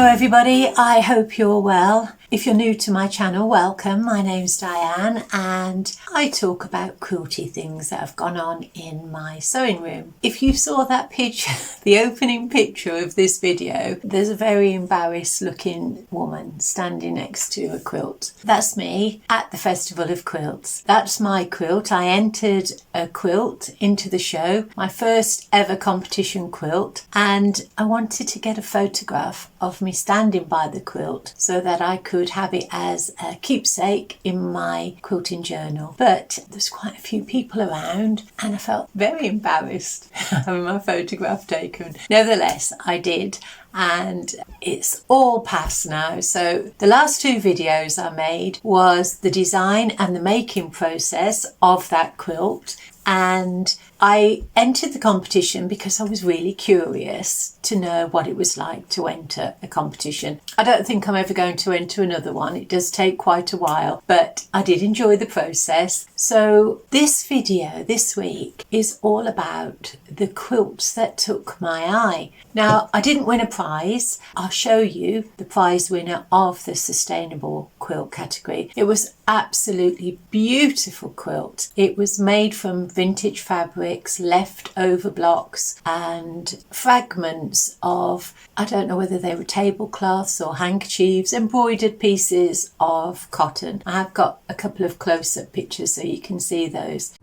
Hello everybody, I hope you're well. If you're new to my channel, welcome. My name's Diane and I talk about quilty things that have gone on in my sewing room. If you saw that picture, the opening picture of this video, there's a very embarrassed looking woman standing next to a quilt. That's me at the Festival of Quilts. That's my quilt. I entered a quilt into the show, my first ever competition quilt, and I wanted to get a photograph of me standing by the quilt so that I could have it as a keepsake in my quilting journal. But there's quite a few people around and I felt very embarrassed having my photograph taken. Nevertheless, I did, and it's all past now. So the last two videos I made was the design and the making process of that quilt, and I entered the competition because I was really curious to know what it was like to enter a competition. I don't think I'm ever going to enter another one. It does take quite a while, but I did enjoy the process. So this video this week is all about the quilts that took my eye. Now, I didn't win a prize. I'll show you the prize winner of the sustainable quilt category. It was absolutely beautiful quilt. It was made from vintage fabrics, leftover blocks and fragments of, I don't know whether they were tablecloths or handkerchiefs, embroidered pieces of cotton. I have got a couple of close-up pictures so you can see those.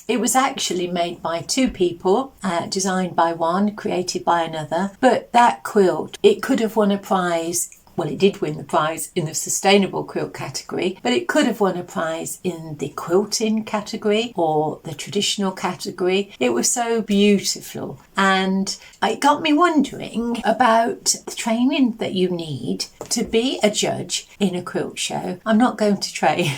It was actually made by two people, designed by one, created by another. But that quilt, it could have won a prize. Well, it did win the prize in the sustainable quilt category, but it could have won a prize in the quilting category or the traditional category. It was so beautiful, and it got me wondering about the training that you need to be a judge in a quilt show. I'm not going to train.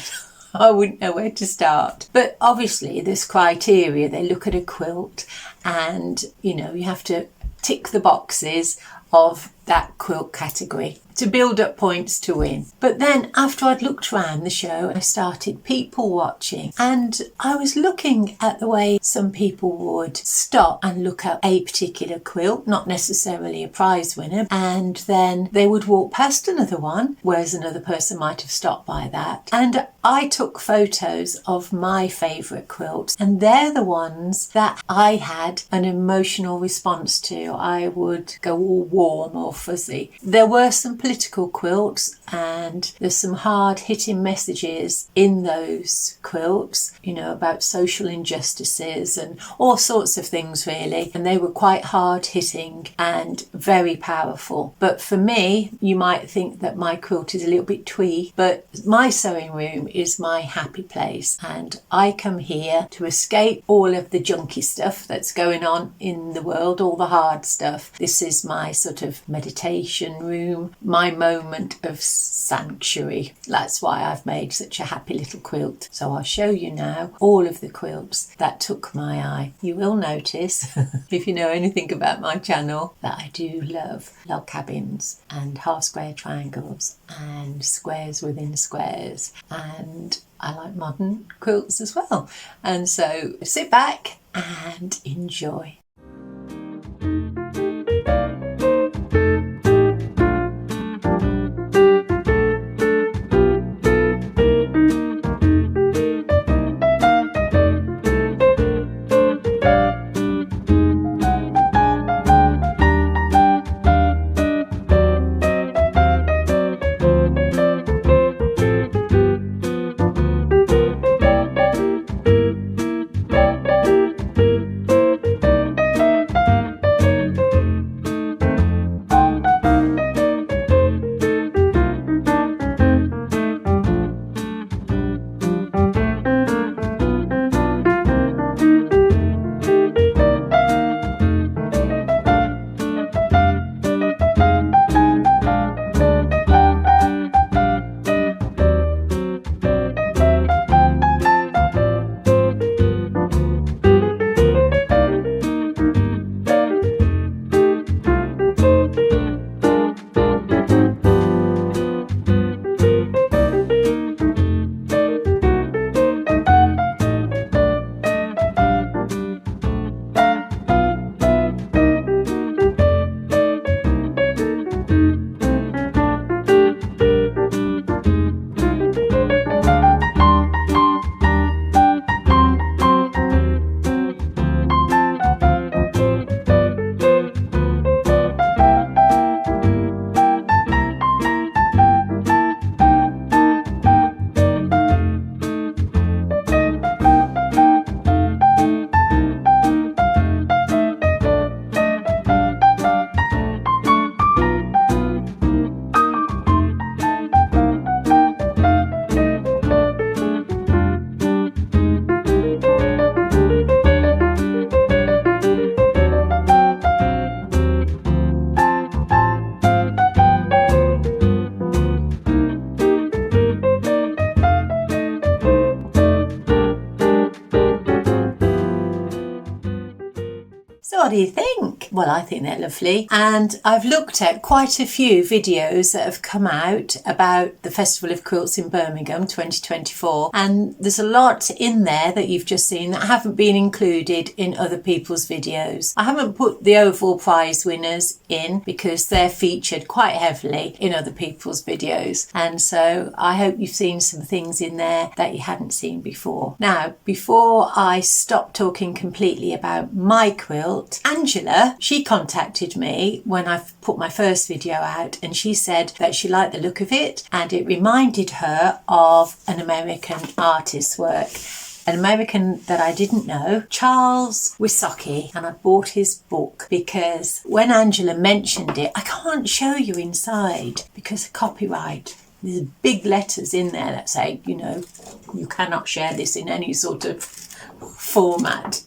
I wouldn't know where to start. But obviously there's criteria. They look at a quilt and, you have to tick the boxes of that quilt category to build up points to win. But then after I'd looked around the show, I started people watching, and I was looking at the way some people would stop and look at a particular quilt, not necessarily a prize winner, and then they would walk past another one, whereas another person might have stopped by that. And I took photos of my favourite quilts, and they're the ones that I had an emotional response to. I would go all warm or fuzzy. There were some political quilts, and there's some hard-hitting messages in those quilts, about social injustices and all sorts of things really, and they were quite hard-hitting and very powerful. But for me, you might think that my quilt is a little bit twee, but my sewing room is my happy place, and I come here to escape all of the junky stuff that's going on in the world, all the hard stuff. This is my sort of meditation room, my moment of sanctuary. That's why I've made such a happy little quilt. So I'll show you now all of the quilts that took my eye. You will notice, if you know anything about my channel, that I do love log cabins and half square triangles and squares within squares, and I like modern quilts as well. And so sit back and enjoy. do you think? Well, I think they're lovely. And I've looked at quite a few videos that have come out about the Festival of Quilts in Birmingham 2024. And there's a lot in there that you've just seen that haven't been included in other people's videos. I haven't put the overall prize winners in because they're featured quite heavily in other people's videos. And so I hope you've seen some things in there that you hadn't seen before. Now, before I stop talking completely about my quilt, Angela, she contacted me when I put my first video out, and she said that she liked the look of it and it reminded her of an American artist's work. An American that I didn't know, Charles Wysocki, and I bought his book because when Angela mentioned it, I can't show you inside because of copyright. There's big letters in there that say, you know, you cannot share this in any sort of format,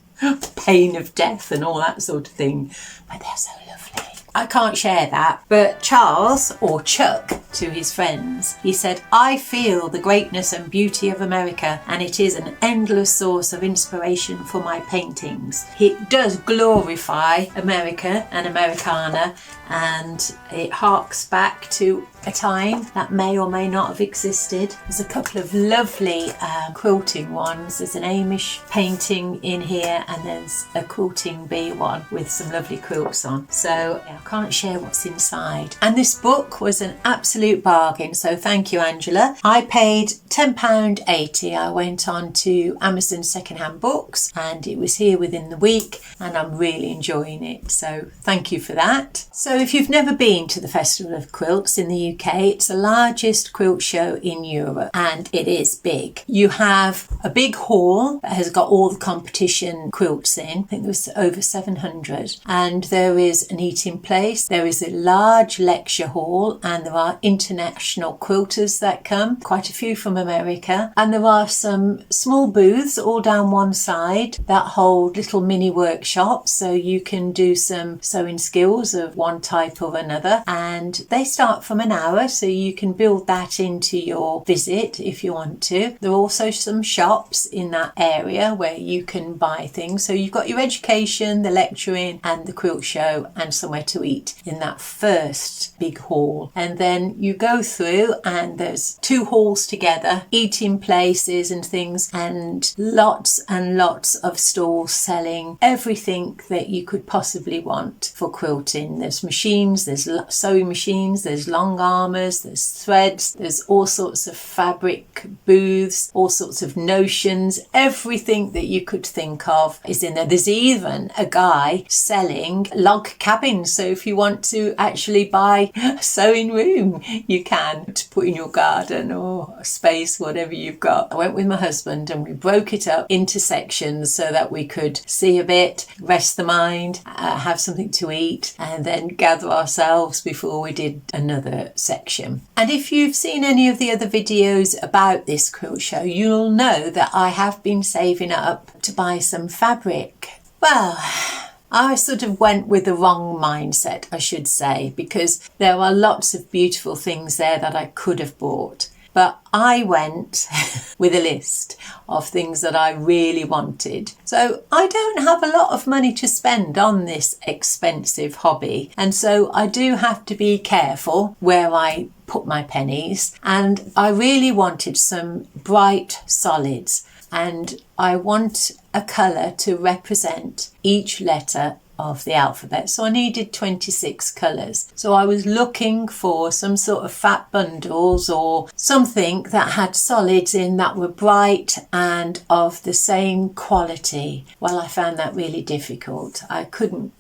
pain of death and all that sort of thing. But they're so lovely. I can't share that. But Charles, or Chuck to his friends, he said, I feel the greatness and beauty of America, and it is an endless source of inspiration for my paintings. It does glorify America and Americana, and it harks back to a time that may or may not have existed. There's a couple of lovely quilting ones. There's an Amish painting in here, and there's a quilting bee one with some lovely quilts on. So I can't share what's inside. And this book was an absolute bargain, so thank you, Angela. I paid £10.80. I went on to Amazon secondhand books and it was here within the week, and I'm really enjoying it, so thank you for that. So if you've never been to the Festival of Quilts in the UK, it's the largest quilt show in Europe and it is big. You have a big hall that has got all the competition quilts in. I think there's over 700, and there is an eating place, there is a large lecture hall, and there are international quilters that come, quite a few from America, and there are some small booths all down one side that hold little mini workshops, so you can do some sewing skills of one type or another, and they start from an hour, so you can build that into your visit if you want to. There are also some shops in that area where you can buy things, so you've got your education, the lecturing and the quilt show, and somewhere to eat in that first big hall. And then you go through and there's two halls together, eating places and things, and lots of stalls selling everything that you could possibly want for quilting. There's machines, there's sewing machines, there's long armors, there's threads, there's all sorts of fabric booths, all sorts of notions, everything that you could think of is in there. There's even a guy selling log cabins, so if you want to actually buy a sewing room, you can, to put in your garden or a space, whatever you've got. I went with my husband and we broke it up into sections so that we could see a bit, rest the mind, have something to eat, and then gather ourselves before we did another section. And if you've seen any of the other videos about this quilt show, you'll know that I have been saving up to buy some fabric. Well, I sort of went with the wrong mindset, I should say, because there are lots of beautiful things there that I could have bought. But I went with a list of things that I really wanted. So I don't have a lot of money to spend on this expensive hobby. And so I do have to be careful where I put my pennies. And I really wanted some bright solids. And I want a colour to represent each letter of the alphabet. So I needed 26 colours. So I was looking for some sort of fat bundles or something that had solids in that were bright and of the same quality. Well, I found that really difficult. I couldn't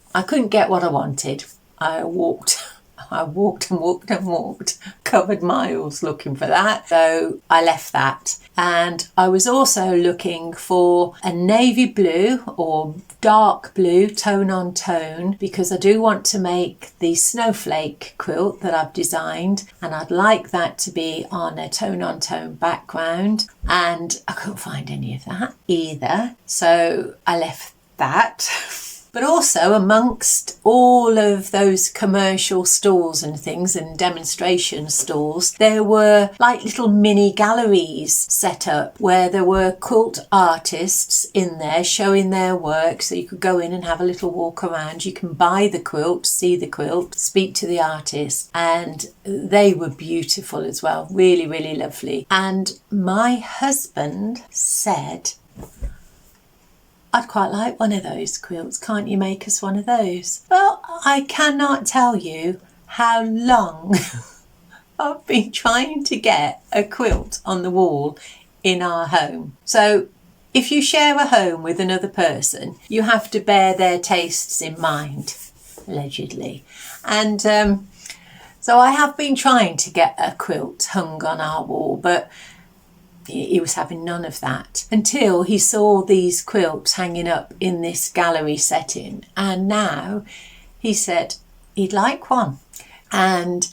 get what I wanted. I walked, covered miles looking for that. So I left that. And I was also looking for a navy blue or dark blue tone on tone, because I do want to make the snowflake quilt that I've designed, and I'd like that to be on a tone on tone background, and I couldn't find any of that either. So I left that. But also amongst all of those commercial stalls and things and demonstration stalls, there were like little mini galleries set up where there were quilt artists in there showing their work, so you could go in and have a little walk around. You can buy the quilt, see the quilt, speak to the artist, and they were beautiful as well. Really, really lovely. And my husband said, I'd quite like one of those quilts. Can't you make us one of those? Well, I cannot tell you how long I've been trying to get a quilt on the wall in our home. So if you share a home with another person, you have to bear their tastes in mind, allegedly. And so I have been trying to get a quilt hung on our wall, but he was having none of that until he saw these quilts hanging up in this gallery setting. And now he said he'd like one. And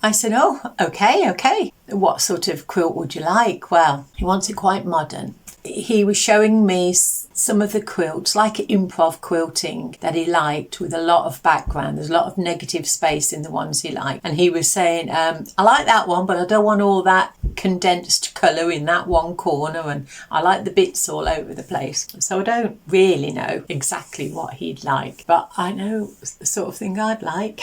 I said, oh, okay. What sort of quilt would you like? Well, he wants it quite modern. He was showing me some of the quilts, like improv quilting, that he liked with a lot of background. There's a lot of negative space in the ones he liked. And he was saying, I like that one, but I don't want all that condensed colour in that one corner, and I like the bits all over the place. So I don't really know exactly what he'd like, but I know the sort of thing I'd like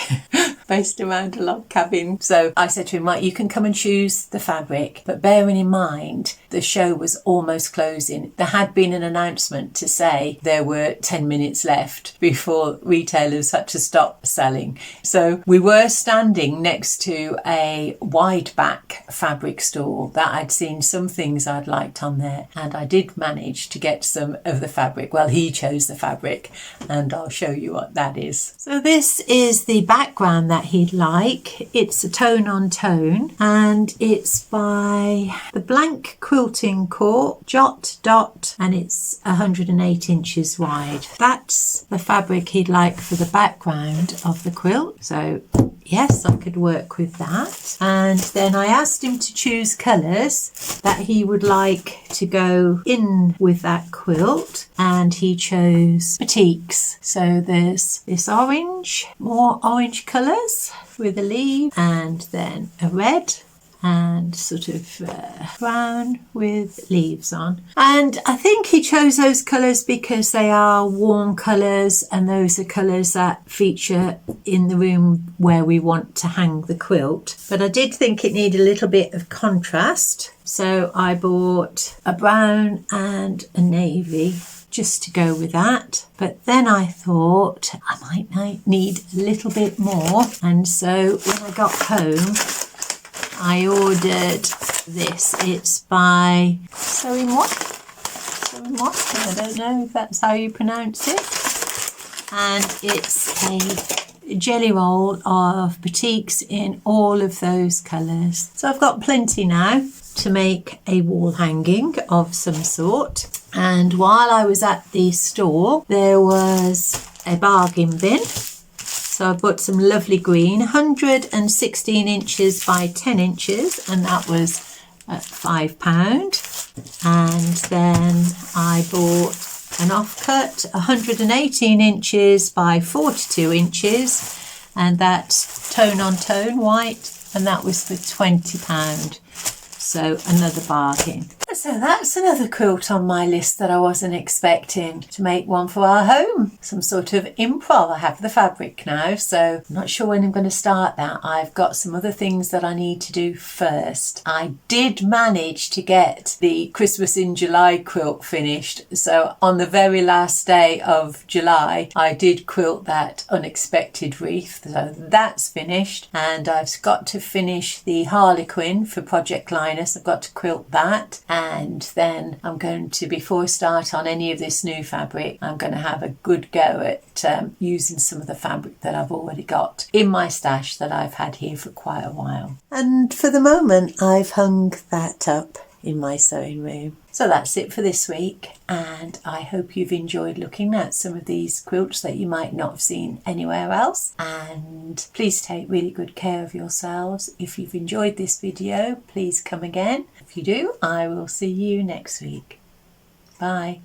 based around a log cabin. So I said to him, right, you can come and choose the fabric, but bearing in mind the show was almost closing. There had been an announcement to say there were 10 minutes left before retailers had to stop selling. So we were standing next to a wide back fabric store that I'd seen some things I'd liked on there, and I did manage to get some of the fabric. Well, he chose the fabric, and I'll show you what that is. So this is the background that he'd like. It's a tone on tone, and it's by the Blank Quilting Corp, Jot Dot, and it's 108 inches wide. That's the fabric he'd like for the background of the quilt. So yes, I could work with that. And then I asked him to choose colours that he would like to go in with that quilt, and he chose batiks. So there's this orange, more orange colours with a leaf, and then a red and sort of brown with leaves on. And I think he chose those colours because they are warm colours, and those are colours that feature in the room where we want to hang the quilt. But I did think it needed a little bit of contrast, so I bought a brown and a navy just to go with that. But then I thought I might need a little bit more, and so when I got home I ordered this. It's by Sewing What? I don't know if that's how you pronounce it. And it's a jelly roll of batiks in all of those colours. So I've got plenty now to make a wall hanging of some sort. And while I was at the store, there was a bargain bin. So I bought some lovely green, 116 inches by 10 inches, and that was at £5. And then I bought an offcut, 118 inches by 42 inches, and that's tone on tone white, and that was for £20. So another bargain. So that's another quilt on my list that I wasn't expecting, to make one for our home. Some sort of improv. I have the fabric now, so I'm not sure when I'm going to start that. I've got some other things that I need to do first. I did manage to get the Christmas in July quilt finished. So on the very last day of July, I did quilt that unexpected wreath. So that's finished. And I've got to finish the Harlequin for Project Linus. I've got to quilt that. And then I'm going to, before I start on any of this new fabric, I'm going to have a good go at using some of the fabric that I've already got in my stash that I've had here for quite a while. And for the moment, I've hung that up in my sewing room. So that's it for this week, and I hope you've enjoyed looking at some of these quilts that you might not have seen anywhere else. And please take really good care of yourselves. If you've enjoyed this video, please come again. If you do, I will see you next week. Bye.